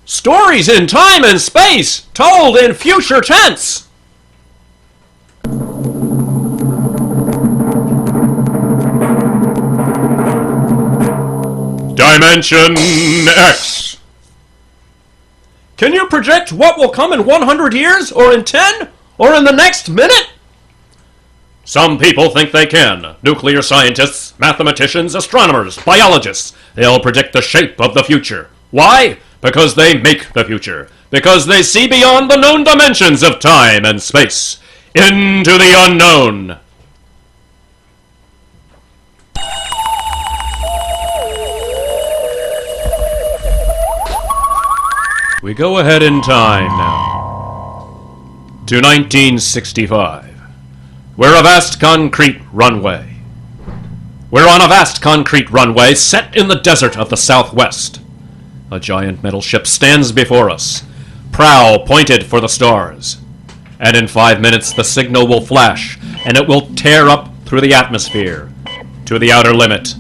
Stories in time and space, told in future tense. Dimension X. Can you predict what will come in 100 years, or in 10, or in the next minute? Some people think they can. Nuclear scientists, mathematicians, astronomers, biologists. They'll predict the shape of the future. Why? Because they make the future. Because they see beyond the known dimensions of time and space. Into the unknown. We go ahead in time now to 1965. We're a vast concrete runway. We're on a vast concrete runway set in the desert of the Southwest. A giant metal ship stands before us, prow pointed for the stars. And in 5 minutes the signal will flash, and it will tear up through the atmosphere to the outer limit.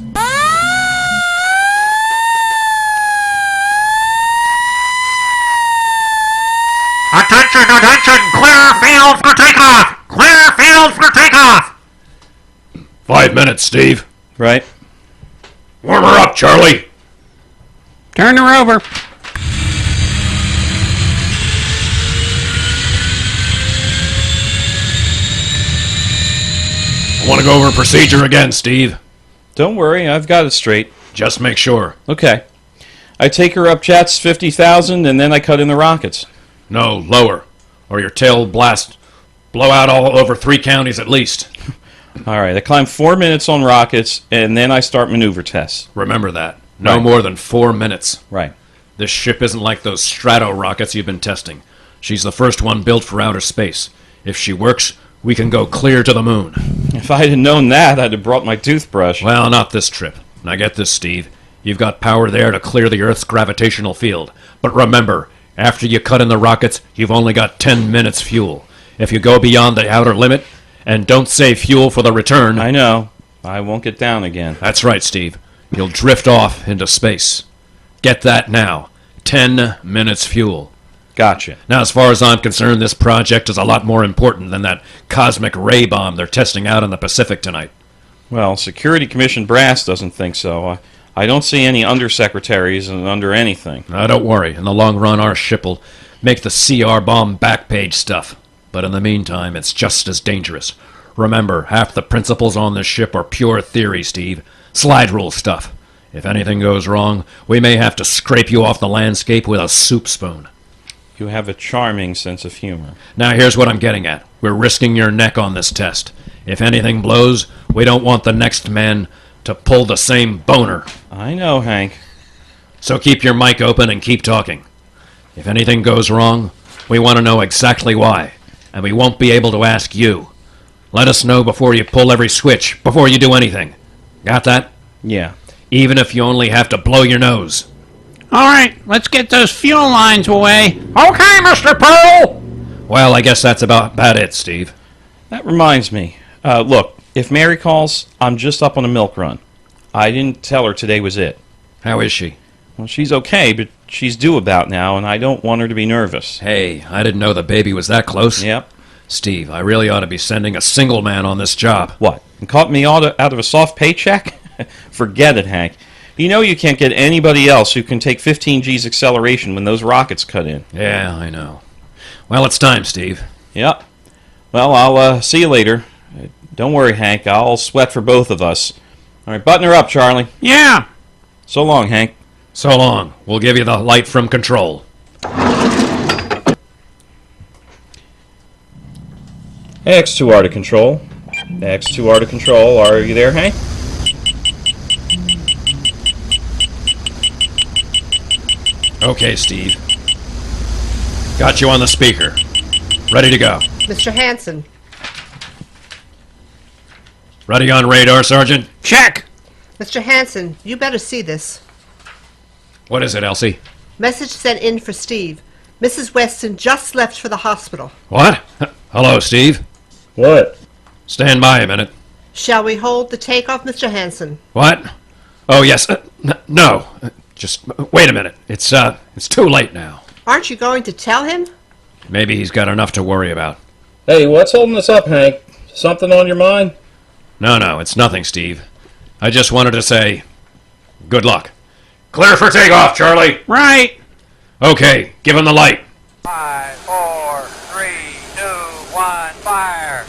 Attention, attention! Clear field for takeoff! Clear field for takeoff! 5 minutes, Steve. Right. Warm her up, Charlie. Turn her over. I want to go over procedure again, Steve. Don't worry, I've got it straight. Just make sure. Okay. I take her up jets 50,000 and then I cut in the rockets. No, lower, or your tail blast blow out all over 3 counties at least. All right, I climb 4 minutes on rockets and then I start maneuver tests. Remember that. No Right. more than 4 minutes. Right. This ship isn't like those Strato rockets you've been testing. She's the first one built for outer space. If she works, we can go clear to the moon. If I had known that, I'd have brought my toothbrush. Well, not this trip. Now get this, Steve. You've got power there to clear the Earth's gravitational field. But remember, after you cut in the rockets, you've only got 10 minutes fuel. If you go beyond the outer limit, and don't save fuel for the return... I know. I won't get down again. That's right, Steve. You'll drift off into space. Get that now. 10 minutes fuel. Gotcha. Now, as far as I'm concerned, this project is a lot more important than that cosmic ray bomb they're testing out in the Pacific tonight. Well, Security Commission Brass doesn't think so. I don't see any undersecretaries under anything. Now, don't worry. In the long run, our ship will make the CR bomb backpage stuff. But in the meantime, it's just as dangerous. Remember, half the principles on this ship are pure theory, Steve. Slide rule stuff. If anything goes wrong, we may have to scrape you off the landscape with a soup spoon. You have a charming sense of humor. Now here's what I'm getting at. We're risking your neck on this test. If anything blows, we don't want the next man to pull the same boner. I know, Hank. So keep your mic open and keep talking. If anything goes wrong, we want to know exactly why. And we won't be able to ask you. Let us know before you pull every switch, before you do anything. Got that? Yeah. Even if you only have to blow your nose. All right, let's get those fuel lines away. Okay, Mr. Pearl! Well, I guess that's about it, Steve. That reminds me. Look, if Mary calls, I'm just up on a milk run. I didn't tell her today was it. How is she? Well, she's okay, but she's due about now, and I don't want her to be nervous. Hey, I didn't know the baby was that close. Yep. Steve, I really ought to be sending a single man on this job. What? And caught me out of a soft paycheck? Forget it, Hank. You know you can't get anybody else who can take 15 G's acceleration when those rockets cut in. Yeah, I know. Well, it's time, Steve. Yep. Well, I'll see you later. Don't worry, Hank. I'll sweat for both of us. All right, button her up, Charlie. Yeah. So long, Hank. So long. We'll give you the light from control. X2R to control. X2R to control. Are you there, Hank? Okay, Steve. Got you on the speaker. Ready to go. Mr. Hanson. Ready on radar, Sergeant? Check. Mr. Hanson, you better see this. What is it, Elsie? Message sent in for Steve. Mrs. Weston just left for the hospital. What? Hello, Steve. What? Stand by a minute. Shall we hold the takeoff, Mr. Hansen? What? Oh, yes. No. Just wait a minute. It's too late now. Aren't you going to tell him? Maybe he's got enough to worry about. Hey, what's holding us up, Hank? Something on your mind? No, it's nothing, Steve. I just wanted to say good luck. Clear for takeoff, Charlie. Right. Okay, give him the light. 5, 4, 3, 2, 1, fire!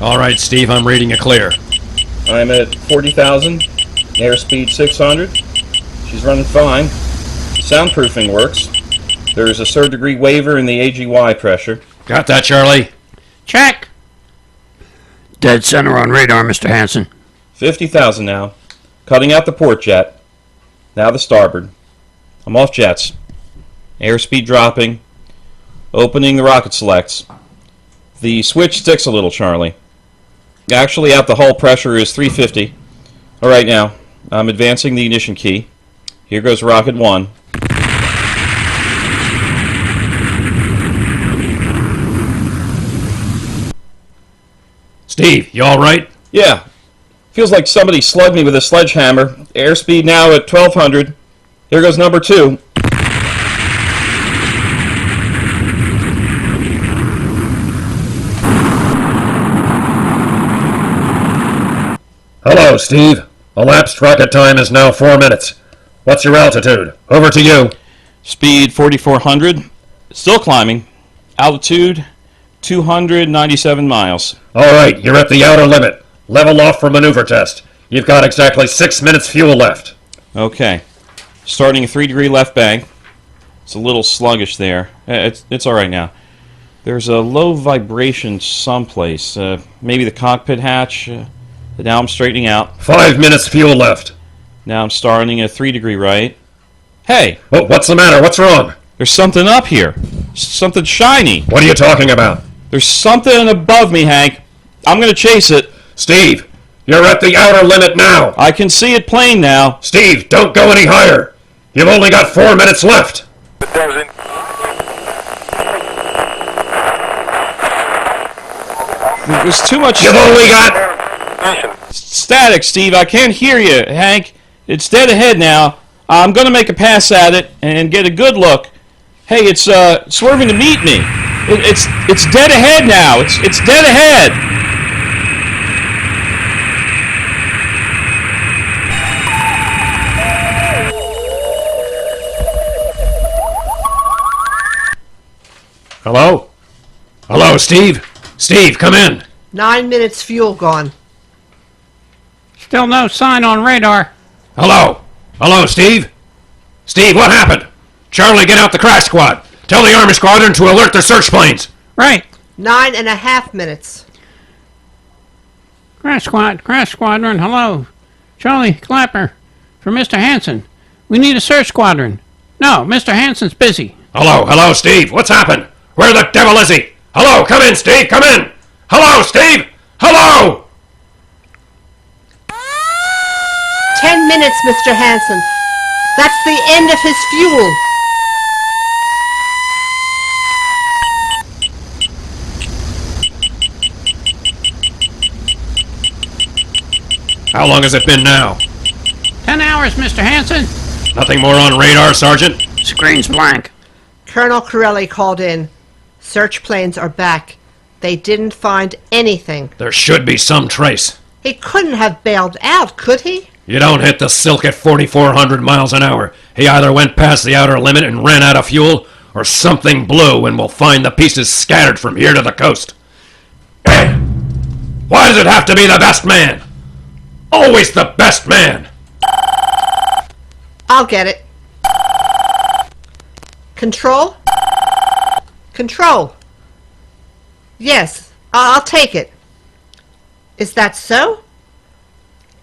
All right, Steve, I'm reading you clear. I'm at 40,000, airspeed 600. She's running fine. The soundproofing works. There's a third-degree waiver in the AGY pressure. Got that, Charlie? Check. Dead center on radar, Mr. Hansen. 50,000 now. Cutting out the port jet. Now the starboard. I'm off jets. Airspeed dropping. Opening the rocket selects. The switch sticks a little, Charlie. Actually, out the hull pressure is 350. All right, now, I'm advancing the ignition key. Here goes rocket 1. Steve, you all right? Yeah. Feels like somebody slugged me with a sledgehammer. Airspeed now at 1200. Here goes number 2. Hello, Steve. Elapsed rocket time is now 4 minutes. What's your altitude? Over to you. Speed 4400. Still climbing. Altitude 297 miles. All right, you're at the outer limit. Level off for maneuver test. You've got exactly 6 minutes fuel left. Okay. Starting a 3-degree left bank. It's a little sluggish there. It's all right now. There's a low vibration someplace. Maybe the cockpit hatch. Now I'm straightening out. 5 minutes fuel left. Now I'm starting a 3-degree right. Hey, Oh, what's the matter? What's wrong? there's something up here. Something shiny. What are you talking about? There's something above me, Hank. I'm going to chase it. Steve, you're at the outer limit now. I can see it plain now. Steve, don't go any higher. You've only got 4 minutes left. It doesn't. There's too much You've only got... static, Steve. I can't hear you, Hank. It's dead ahead now. I'm going to make a pass at it and get a good look. Hey, it's swerving to meet me. It's dead ahead now. It's dead ahead. Hello? Hello, Steve? Steve, come in. 9 minutes fuel gone. Still no sign on radar. Hello? Hello, Steve? Steve, what happened? Charlie, get out the crash squad. Tell the Army Squadron to alert their search planes. Right. 9.5 minutes. Crash squadron, hello. Charlie Clapper. For Mr. Hansen. We need a search squadron. No, Mr. Hansen's busy. Hello, Steve. What's happened? Where the devil is he? Hello, come in, Steve, come in. Hello, Steve. Hello. 10 minutes, Mr. Hansen. That's the end of his fuel. How long has it been now? 10 hours, Mr. Hansen. Nothing more on radar, Sergeant? Screen's blank. Colonel Corelli called in. Search planes are back. They didn't find anything. There should be some trace. He couldn't have bailed out, could he? You don't hit the silk at 4,400 miles an hour. He either went past the outer limit and ran out of fuel, or something blew and we'll find the pieces scattered from here to the coast. Hey! Why does it have to be the best man? Always the best man! I'll get it. Control? Control. Yes, I'll take it. Is that so?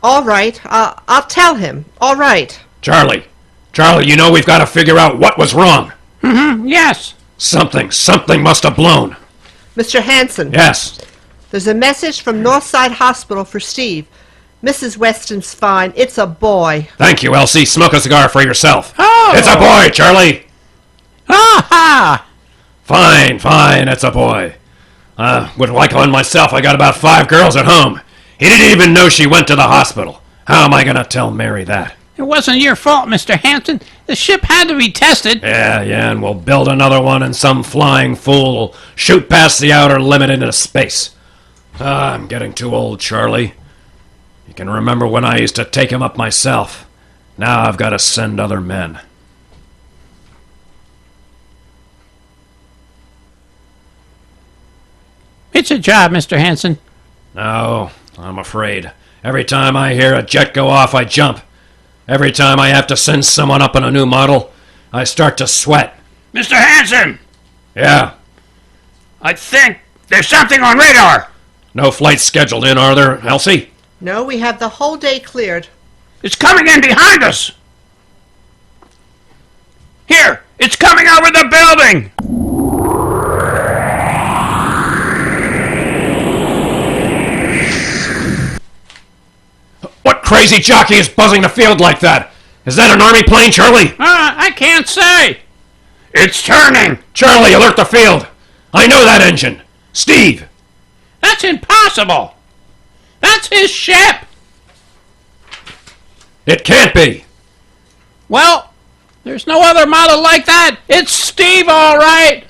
All right, I'll tell him. All right. Charlie, you know we've got to figure out what was wrong. Yes. Something must have blown. Mr. Hanson, Yes. there's a message from Northside Hospital for Steve. Mrs. Weston's fine. It's a boy. Thank you, Elsie. Smoke a cigar for yourself. Oh! It's a boy, Charlie. Ha! Fine, it's a boy. Would like one myself. I got about 5 girls at home. He didn't even know she went to the hospital. How am I going to tell Mary that? It wasn't your fault, Mr. Hanson. The ship had to be tested. Yeah, and we'll build another one and some flying fool will shoot past the outer limit into space. I'm getting too old, Charlie. You can remember when I used to take him up myself. Now I've got to send other men. It's a job, Mr. Hanson. No, I'm afraid. Every time I hear a jet go off, I jump. Every time I have to send someone up on a new model, I start to sweat. Mr. Hanson! Yeah, I think there's something on radar! no flights scheduled in, are there, Elsie? No, we have the whole day cleared. It's coming in behind us! Here! It's coming over the building! What crazy jockey is buzzing the field like that? Is that an army plane, Charlie? I can't say. It's turning! Charlie, alert the field! I know that engine! Steve! That's impossible. That's his ship. It can't be! Well, there's no other model like that. It's Steve, all right.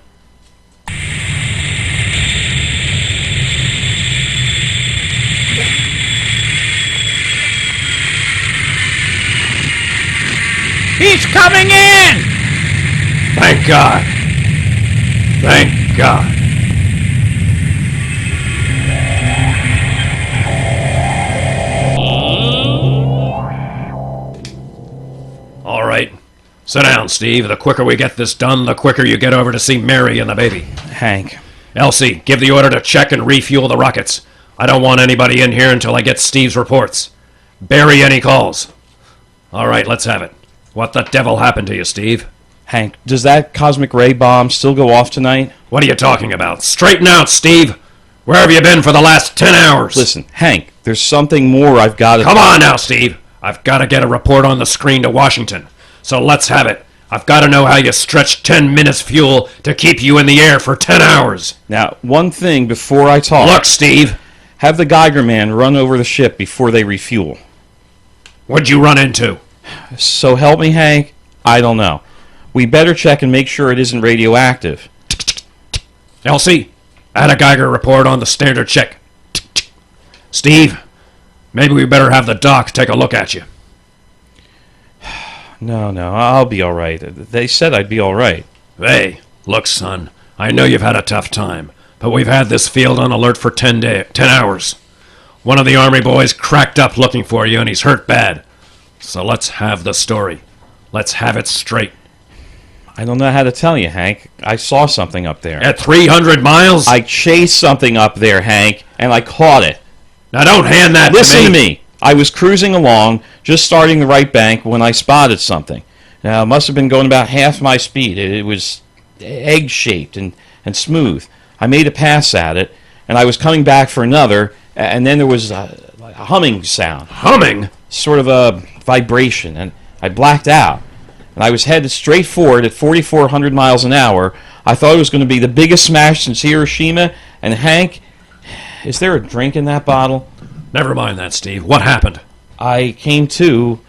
He's coming in! Thank God. Thank God. All right. Sit down, Steve. The quicker we get this done, the quicker you get over to see Mary and the baby. Hank. Elsie, give the order to check and refuel the rockets. I don't want anybody in here until I get Steve's reports. Bury any calls. All right, let's have it. What the devil happened to you, Steve? Hank, does that cosmic ray bomb still go off tonight? What are you talking about? Straighten out, Steve! Where have you been for the last 10 hours? Listen, Hank, there's something more I've got to... Come on now, Steve! I've got to get a report on the screen to Washington. So let's have it. I've got to know how you stretched 10 minutes fuel to keep you in the air for 10 hours. Now, one thing before I talk... Look, Steve! Have the Geiger man run over the ship before they refuel. What'd you run into? So help me, Hank, I don't know. We better check and make sure it isn't radioactive. Elsie, add a Geiger report on the standard check. Steve, maybe we better have the doc take a look at you. No, I'll be all right. They said I'd be all right. Hey, look, son, I know you've had a tough time, but we've had this field on alert for 10 hours. One of the Army boys cracked up looking for you, and he's hurt bad. So let's have the story. Let's have it straight. I don't know how to tell you, Hank. I saw something up there. At 300 miles? I chased something up there, Hank, and I caught it. Now don't hand that Listen to me. to me. I was cruising along, just starting the right bank, when I spotted something. Now, it must have been going about half my speed. It was egg-shaped and smooth. I made a pass at it, and I was coming back for another, and then there was a humming sound. Humming? Sort of a vibration, and I blacked out. And I was headed straight forward at 4,400 miles an hour. I thought it was going to be the biggest smash since Hiroshima. And Hank, is there a drink in that bottle? Never mind that, Steve. What happened? I came to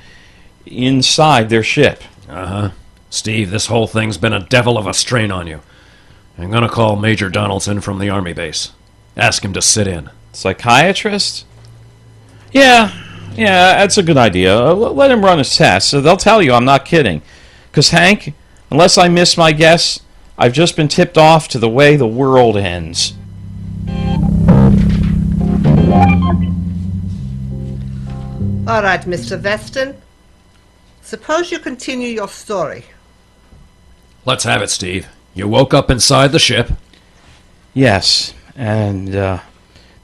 inside their ship. Uh-huh. Steve, this whole thing's been a devil of a strain on you. I'm going to call Major Donaldson from the Army base. Ask him to sit in. Psychiatrist? Yeah, that's a good idea. Let him run his tests. So they'll tell you I'm not kidding. Because, Hank, unless I miss my guess, I've just been tipped off to the way the world ends. All right, Mr. Weston. Suppose you continue your story. Let's have it, Steve. You woke up inside the ship. Yes, and the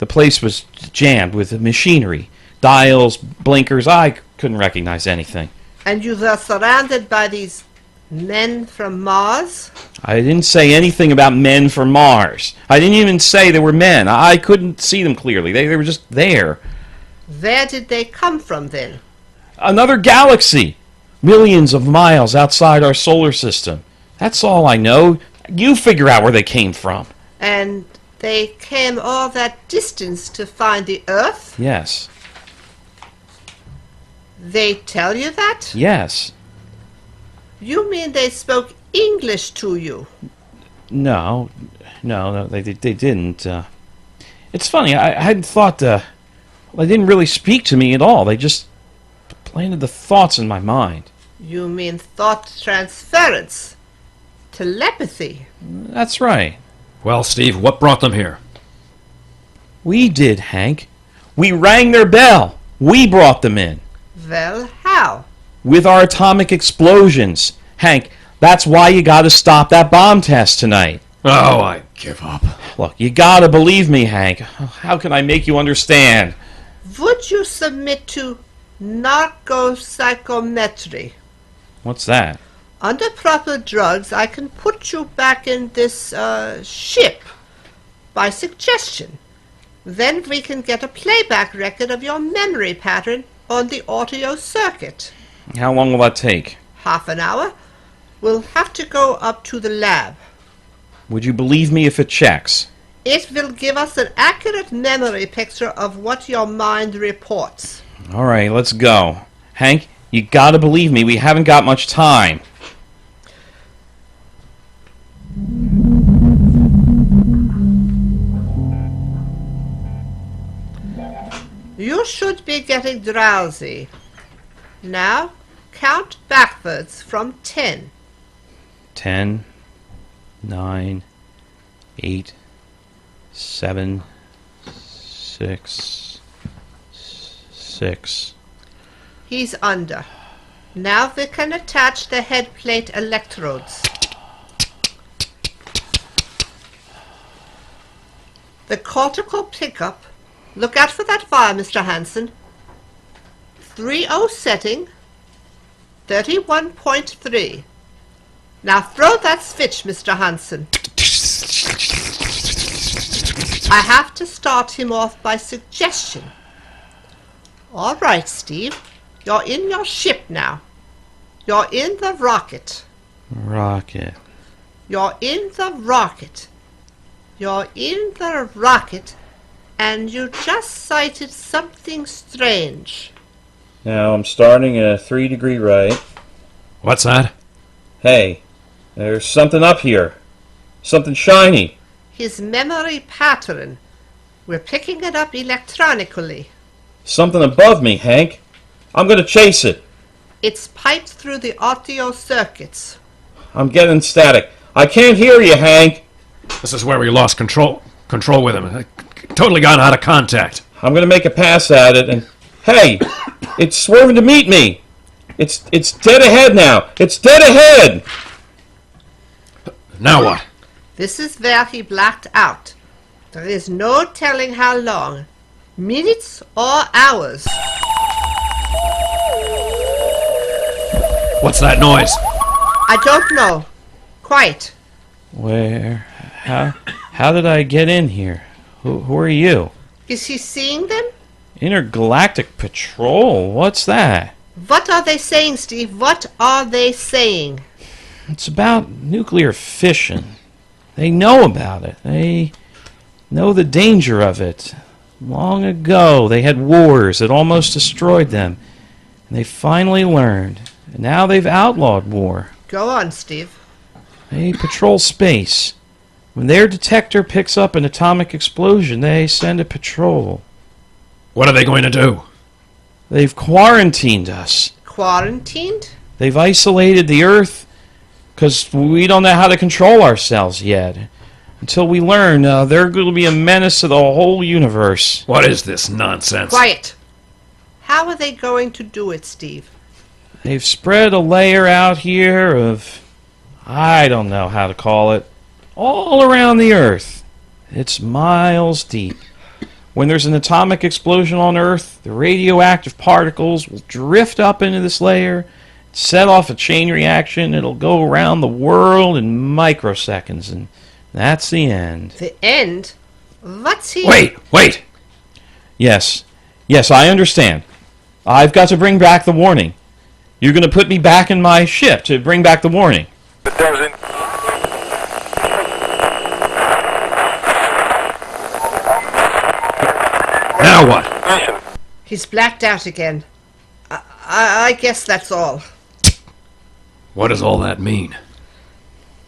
place was jammed with machinery. Dials, blinkers, I couldn't recognize anything. And you were surrounded by these Men from Mars? I didn't say anything about men from Mars. I didn't even say they were men. I couldn't see them clearly. They were just there. Where did they come from then? Another galaxy. Millions of miles outside our solar system. That's all I know. You figure out where they came from. And they came all that distance to find the Earth? Yes. They tell you that? Yes. You mean they spoke English to you? No, they didn't. It's funny, I hadn't thought, they didn't really speak to me at all. They just planted the thoughts in my mind. You mean thought transference? Telepathy? That's right. Well, Steve, what brought them here? We did, Hank. We rang their bell. We brought them in. Well, how? With our atomic explosions. Hank, that's why you gotta stop that bomb test tonight. Oh, I give up. Look, you gotta believe me, Hank. How can I make you understand? Would you submit to narcopsychometry? What's that? Under proper drugs, I can put you back in this ship by suggestion. Then we can get a playback record of your memory pattern on the audio circuit. How long will that take? Half an hour. We'll have to go up to the lab. Would you believe me if it checks? It will give us an accurate memory picture of what your mind reports. All right, let's go. Hank, you gotta believe me, we haven't got much time. You should be getting drowsy. Now, count backwards from 10. 10, 9, 8, 7, 6, 6. He's under. Now we can attach the head plate electrodes. The cortical pickup. Look out for that fire, Mr. Hansen. 3.0 setting. 31.3. Now throw that switch, Mr. Hansen. I have to start him off by suggestion. All right, Steve. You're in your ship now. You're in the rocket. Rocket. You're in the rocket. You're in the rocket, and you just sighted something strange. Now I'm starting at a 3-degree right. What's that? Hey, there's something up here. Something shiny. His memory pattern. We're picking it up electronically. Something above me, Hank. I'm gonna chase it. It's piped through the audio circuits. I'm getting static. I can't hear you, Hank. This is where we lost control with him. I totally got out of contact. I'm gonna make a pass at it, and hey, it's swerving to meet me. It's dead ahead now. It's dead ahead. Now what? This is where he blacked out. There is no telling how long. Minutes or hours. What's that noise? I don't know. Quite. Where? How did I get in here? Who are you? Is he seeing them? Intergalactic Patrol? What's that? What are they saying, Steve? What are they saying? It's about nuclear fission. They know about it. They know the danger of it. Long ago, they had wars that almost destroyed them. And they finally learned. And now they've outlawed war. Go on, Steve. They patrol space. When their detector picks up an atomic explosion, they send a patrol. What are they going to do? They've quarantined us. Quarantined? They've isolated the Earth because we don't know how to control ourselves yet. Until we learn, they're going to be a menace to the whole universe. What is this nonsense? Quiet. How are they going to do it, Steve? They've spread a layer out here of, I don't know how to call it, all around the Earth. It's miles deep. When there's an atomic explosion on Earth, the radioactive particles will drift up into this layer set off a chain reaction. It'll go around the world in microseconds, and that's the end. The end? What's he... Wait! Yes, I understand. I've got to bring back the warning. You're going to put me back in my ship to bring back the warning. It doesn't. Now what? Mission. He's blacked out again. I guess that's all. What does all that mean?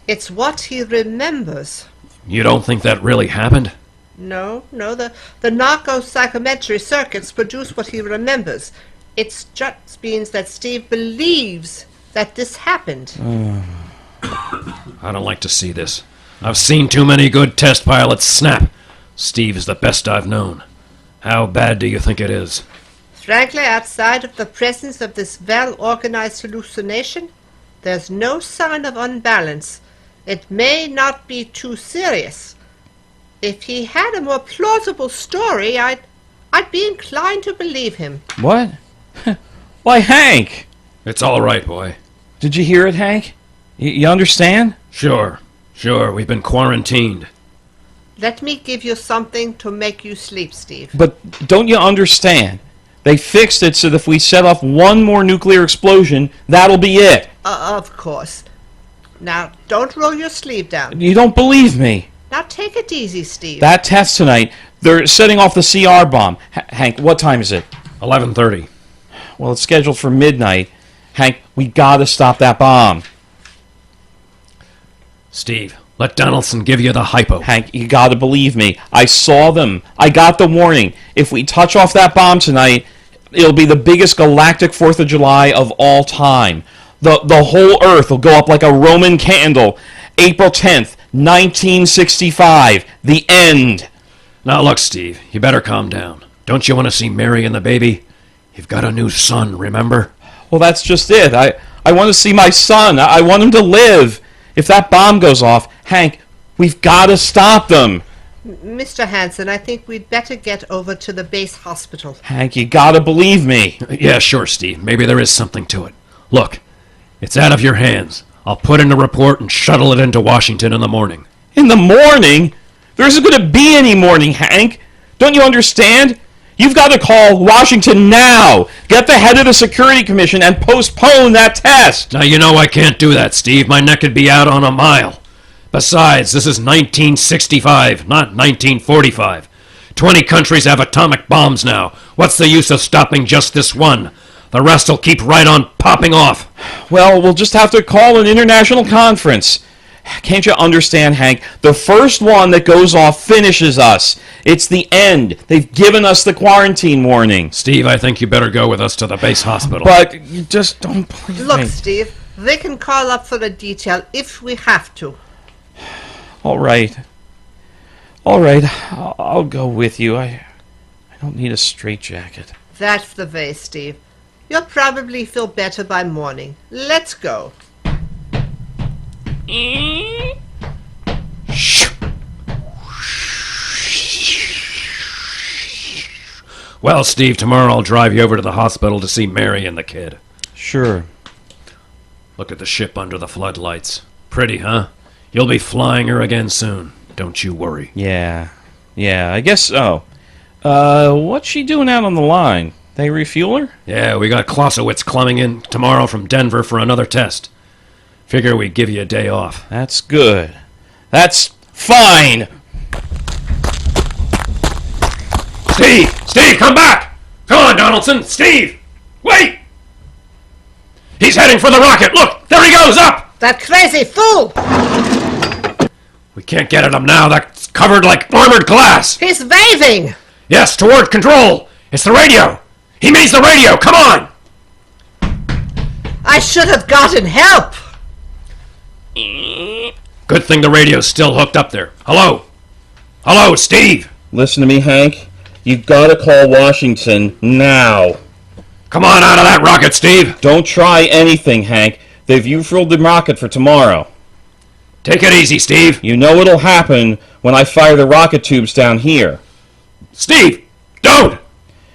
It's what he remembers. You don't think that really happened? No, the narco-psychometry circuits produce what he remembers. It just means that Steve believes that this happened. I don't like to see this. I've seen too many good test pilots snap. Steve is the best I've known. How bad do you think it is? Frankly, outside of the presence of this well-organized hallucination, there's no sign of unbalance. It may not be too serious. If he had a more plausible story, I'd be inclined to believe him. What? Why, Hank! It's all right, boy. Did you hear it, Hank? You understand? Sure. We've been quarantined. Let me give you something to make you sleep, Steve. But don't you understand? They fixed it so that if we set off one more nuclear explosion, that'll be it. Of course. Now, don't roll your sleeve down. You don't believe me. Now take it easy, Steve. That test tonight, they're setting off the CR bomb. Hank, what time is it? 11:30. Well, it's scheduled for midnight. Hank, we gotta stop that bomb. Steve, let Donaldson give you the hypo. Hank, you gotta believe me. I saw them. I got the warning. If we touch off that bomb tonight, it'll be the biggest galactic 4th of July of all time. The whole Earth will go up like a Roman candle. April 10th, 1965. The end. Now look, Steve, you better calm down. Don't you want to see Mary and the baby? You've got a new son, remember? Well, that's just it. I want to see my son. I want him to live. If that bomb goes off, Hank, we've got to stop them. Mr. Hansen, I think we'd better get over to the base hospital. Hank, you got to believe me. Yeah, sure, Steve. Maybe there is something to it. Look, it's out of your hands. I'll put in a report and shuttle it into Washington in the morning. In the morning? There isn't going to be any morning, Hank. Don't you understand? You've got to call Washington now. Get the head of the Security Commission and postpone that test. Now, you know I can't do that, Steve. My neck would be out on a mile. Besides, this is 1965, not 1945. 20 countries have atomic bombs now. What's the use of stopping just this one? The rest will keep right on popping off. Well, we'll just have to call an international conference. Can't you understand, Hank? The first one that goes off finishes us. It's the end. They've given us the quarantine warning. Steve, I think you better go with us to the base hospital. But you just don't believe Look, me. Steve, they can call up for a detail if we have to. All right. I'll go with you. I don't need a straitjacket. That's the way, Steve. You'll probably feel better by morning. Let's go. Well, Steve, tomorrow I'll drive you over to the hospital to see Mary and the kid. Sure. Look at the ship under the floodlights. Pretty, huh? You'll be flying her again soon. Don't you worry. Yeah, I guess so. What's she doing out on the line? They refuel her? Yeah, we got Clausewitz coming in tomorrow from Denver for another test. Figure we'd give you a day off. That's good. That's fine! Steve, come back! Come on, Donaldson! Steve! Wait! He's heading for the rocket! Look! There he goes! Up! That crazy fool! We can't get at him now. That's covered like armored glass! He's waving! Yes, toward control! It's the radio! He means the radio! Come on! I should have gotten help! Good thing the radio's still hooked up there. Hello? Hello, Steve! Listen to me, Hank. You've got to call Washington now. Come on out of that rocket, Steve! Don't try anything, Hank. They've refueled the rocket for tomorrow. Take it easy, Steve. You know what'll happen when I fire the rocket tubes down here. Steve! Don't!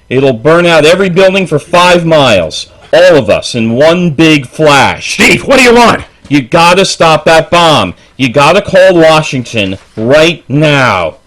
It'll burn out every building for 5 miles. All of us in one big flash. Steve, what do you want? You gotta stop that bomb. You gotta call Washington right now.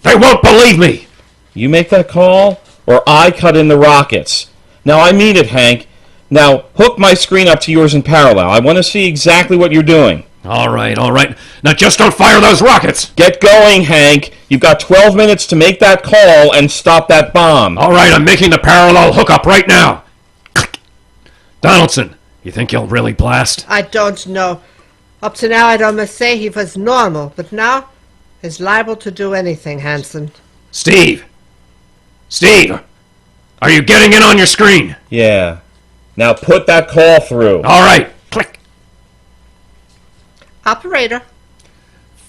They won't believe me. You make that call, or I cut in the rockets. Now, I mean it, Hank. Now, hook my screen up to yours in parallel. I want to see exactly what you're doing. All right, all right. Now just don't fire those rockets. Get going, Hank. You've got 12 minutes to make that call and stop that bomb. All right, I'm making the parallel hookup right now. Donaldson, you think he'll really blast? I don't know. Up to now, I'd almost say he was normal, but now he's liable to do anything, Hanson. Steve! Steve! Are you getting in on your screen? Yeah. Now put that call through. All right, click. Operator,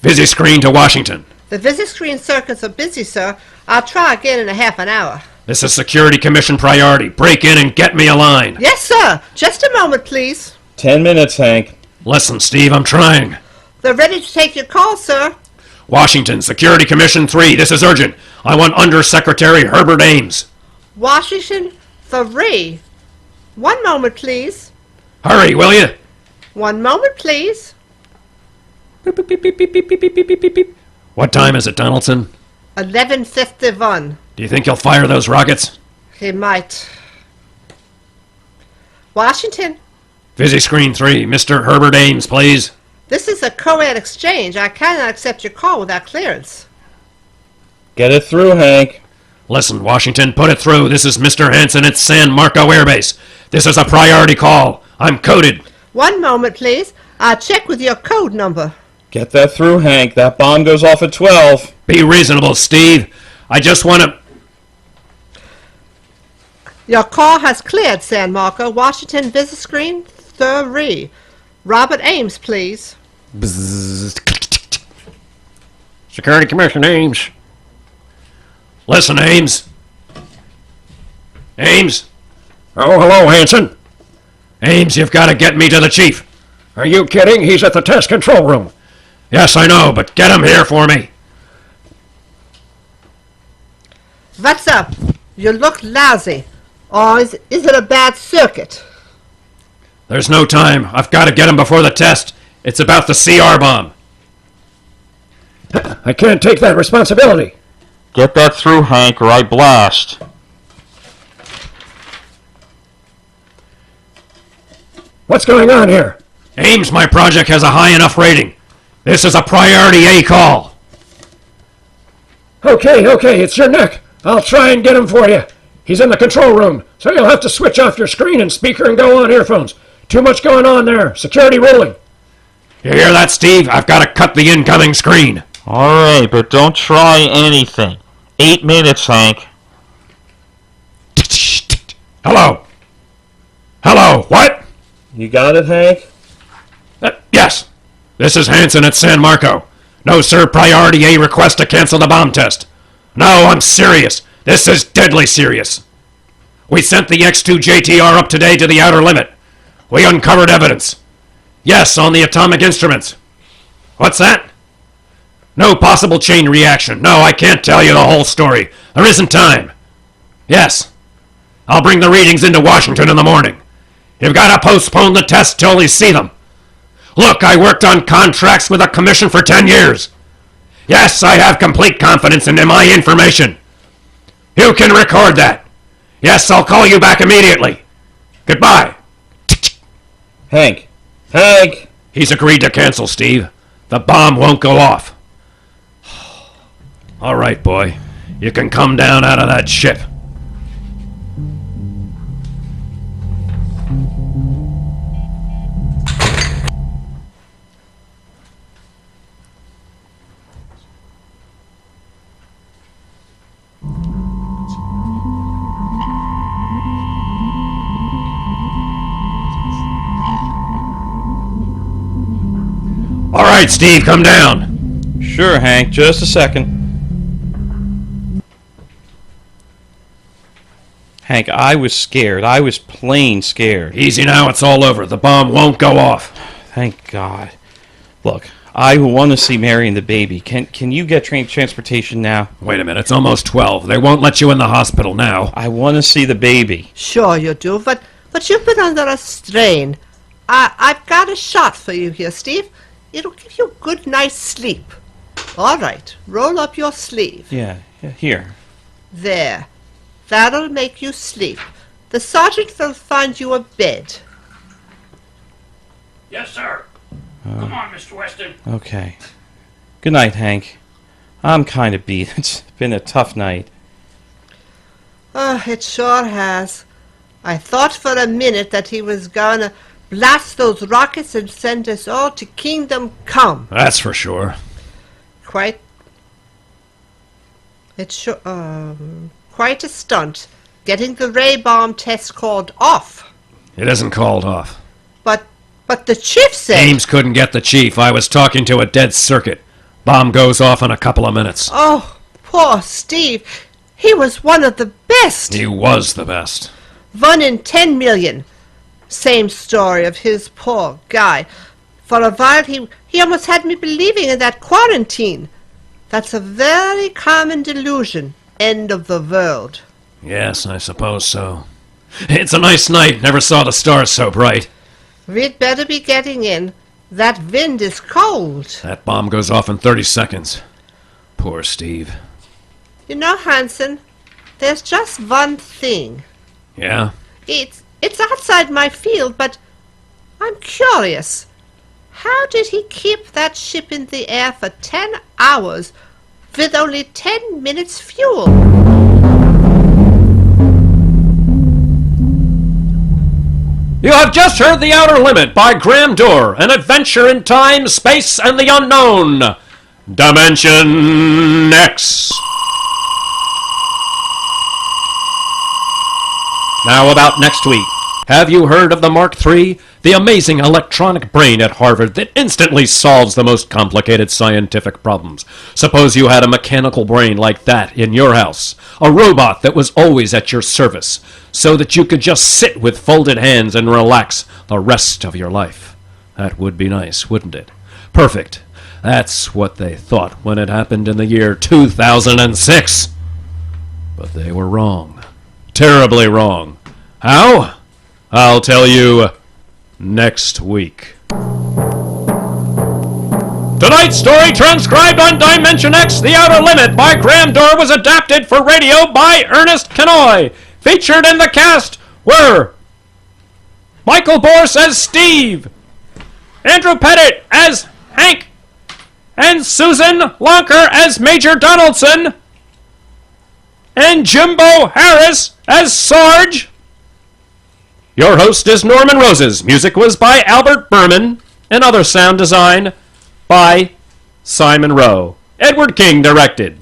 Busy screen to Washington. the visit screen circuits are busy, sir. I'll try again in a half an hour. This is Security Commission priority. Break in and get me a line. Yes, sir. Just a moment, please. 10 minutes, Hank. Listen, Steve, I'm trying. They're ready to take your call, sir. Washington, Security Commission 3, this is urgent. I want Undersecretary Herbert Ames. Washington 3. One moment, please. Hurry, will you? One moment, please. What time is it, Donaldson? 11:51. Do you think he'll fire those rockets? He might. Washington, Busy screen 3, Mr. Herbert Ames, please. this is a co-ed exchange. I cannot accept your call without clearance. Get it through, Hank. Listen, Washington, put it through. This is Mr. Hanson at San Marco Air Base. This is a priority call. I'm coded. One moment, please. I'll check with your code number. Get that through, Hank. That bomb goes off at 12. Be reasonable, Steve. I just want to... Your call has cleared, San Marco. Washington visit screen 3. Robert Ames, please. Security Commission Ames. Listen, Ames. Ames. Oh, hello, Hanson. Ames, you've got to get me to the chief. Are you kidding? He's at the test control room. Yes, I know, but get him here for me. What's up? You look lousy. Or is it a bad circuit? There's no time. I've got to get him before the test. It's about the CR bomb. I can't take that responsibility. Get that through, Hank, or I blast. What's going on here? Ames, my project has a high enough rating. This is a priority A call. Okay, it's your neck. I'll try and get him for you. He's in the control room, so you'll have to switch off your screen and speaker and go on earphones. Too much going on there. Security ruling. You hear that, Steve? I've got to cut the incoming screen. All right, but don't try anything. 8 minutes, Hank. Hello? Hello, what? You got it, Hank? Yes. This is Hanson at San Marco. No, sir, priority A request to cancel the bomb test. No, I'm serious. This is deadly serious. We sent the X-2 JTR up today to the outer limit. We uncovered evidence. Yes, on the atomic instruments. What's that? No possible chain reaction. No, I can't tell you the whole story. There isn't time. Yes. I'll bring the readings into Washington in the morning. You've got to postpone the test till we see them. Look, I worked on contracts with the Commission for 10 years. Yes, I have complete confidence in my information. You can record that. Yes, I'll call you back immediately. Goodbye. Hank. Hank! He's agreed to cancel, Steve. The bomb won't go off. All right, boy. You can come down out of that ship. All right, Steve, come down. Sure, Hank. Just a second. Hank, I was scared. I was plain scared. Easy now, it's all over. The bomb won't go off. Thank God. Look, I want to see Mary and the baby. Can you get transportation now? Wait a minute, it's almost 12. They won't let you in the hospital now. I want to see the baby. Sure you do, but you've been under a strain. I've got a shot for you here, Steve. It'll give you a good night's sleep. All right, roll up your sleeve. Yeah, here. There. That'll make you sleep. The sergeant will find you a bed. Yes, sir. Come on, Mr. Weston. Okay. Good night, Hank. I'm kind of beat. It's been a tough night. It sure has. I thought for a minute that he was gonna blast those rockets and send us all to Kingdom Come. That's for sure. Quite a stunt, getting the ray bomb test called off. It isn't called off. But the chief said... Ames couldn't get the chief. I was talking to a dead circuit. Bomb goes off in a couple of minutes. Oh, poor Steve. He was one of the best. He was the best. 1 in 10 million. Same story of his poor guy. For a while he almost had me believing in that quarantine. That's a very common delusion. End of the world. Yes, I suppose so. It's a nice night. Never saw the stars so bright. We'd better be getting in. That wind is cold. That bomb goes off in 30 seconds. Poor Steve. You know, Hanson, there's just one thing. Yeah? It's outside my field, but I'm curious. How did he keep that ship in the air for 10 hours with only 10 minutes fuel? You have just heard The Outer Limit by Graham Dorr, an adventure in time, space, and the unknown. Dimension X. Now about next week. Have you heard of the Mark III? The amazing electronic brain at Harvard that instantly solves the most complicated scientific problems. Suppose you had a mechanical brain like that in your house. A robot that was always at your service, so that you could just sit with folded hands and relax the rest of your life. That would be nice, wouldn't it? Perfect. That's what they thought when it happened in the year 2006. But they were wrong. Terribly wrong. How? I'll tell you next week. Tonight's story, transcribed on Dimension X, The Outer Limit by Graham Dorr, was adapted for radio by Ernest Kenoy. Featured in the cast were Michael Boorse as Steve, Andrew Pettit as Hank, and Susan Lonker as Major Donaldson, and Jimbo Harris as Sarge. Your host is Norman Roses. Music was by Albert Berman, and other sound design by Simon Rowe. Edward King directed.